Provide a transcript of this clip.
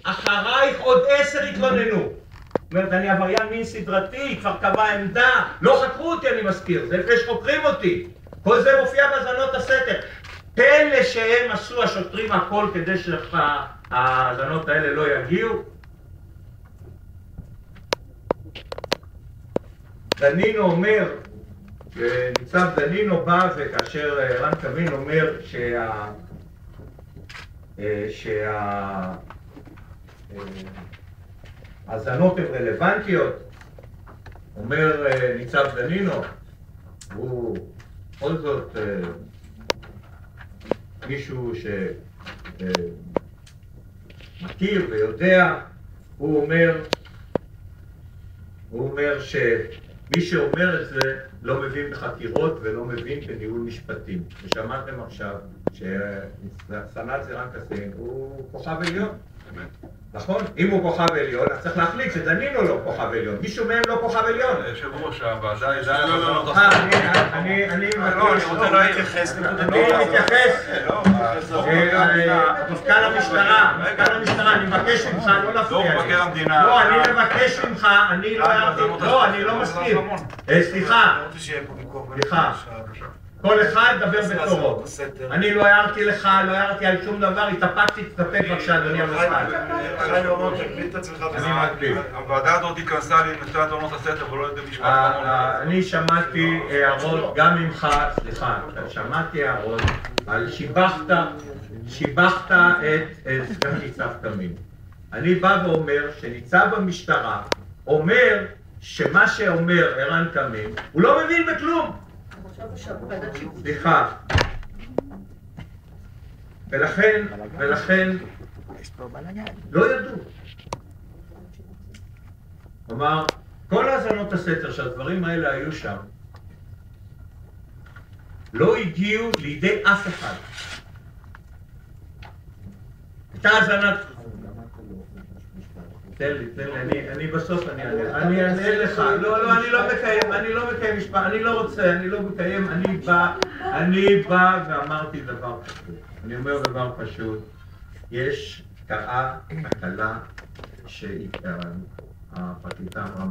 אחרייך עוד 10 התלוננו. זאת אומרת, אני עבריין מין סדרתי, כבר קבע עמדה, לא חקרו אותי, אני מזכיר, זה לפני שחוקרים אותי. כל זה מופיע בהאזנות הסתר. פלא שהם עשו השוטרים הכל כדי שההאזנות האלה לא יגיעו. דנינו אומר, ניצב דנינו בא וכאשר רן קבין אומר שההאזנות הן רלוונטיות, אומר ניצב דנינו, הוא בכל זאת מישהו שמכיר ויודע, הוא אומר שמי שאומר את זה לא מבין בחקירות ולא מבין בניהול משפטים. ושמעתם עכשיו שסנ"צ ערן קסין הוא כוכב עליון. נכון? אם הוא כוכב עליון, אז צריך להחליט שדנינו לא כוכב עליון. מישהו מהם לא כוכב עליון. יושב ראש הוועדה ידע לחזור אני רוצה לא להתייחס. אני מתייחס. מפכ"ל המשטרה, אני מבקש ממך לא להפריע לי. לא מבקר המדינה. לא, אני מבקש ממך, אני לא הערתי, לא, אני לא מסכים. סליחה. כל אחד דבר בתורו. אני לא הערתי לך, לא הערתי על שום דבר, התאפקתי, תתאפק בבקשה, אדוני המפכ"ל. אני מקביל. הוועדה הזאת התכנסה לנושא האזנות הסתר ולא לבית משפט ממון. אני שמעתי הערות גם ממך, סליחה, שמעתי הערות על שיבחת את סגן ניצב תמים. אני בא ואומר שניצב המשטרה אומר שמה שאומר ערן תמים הוא לא מבין בכלום. סליחה. ולכן לא ידעו. כלומר, כל האזנות הסתר שהדברים האלה היו שם לא הגיעו לידי אף אחד. הייתה האזנת... תן לי, אני בסוף אני אענה לך. לא, אני לא מקיים משפט, אני לא רוצה, אני לא מקיים, אני בא ואמרתי דבר פשוט. אני אומר דבר פשוט, יש תקלה שהפרקליטה אמרה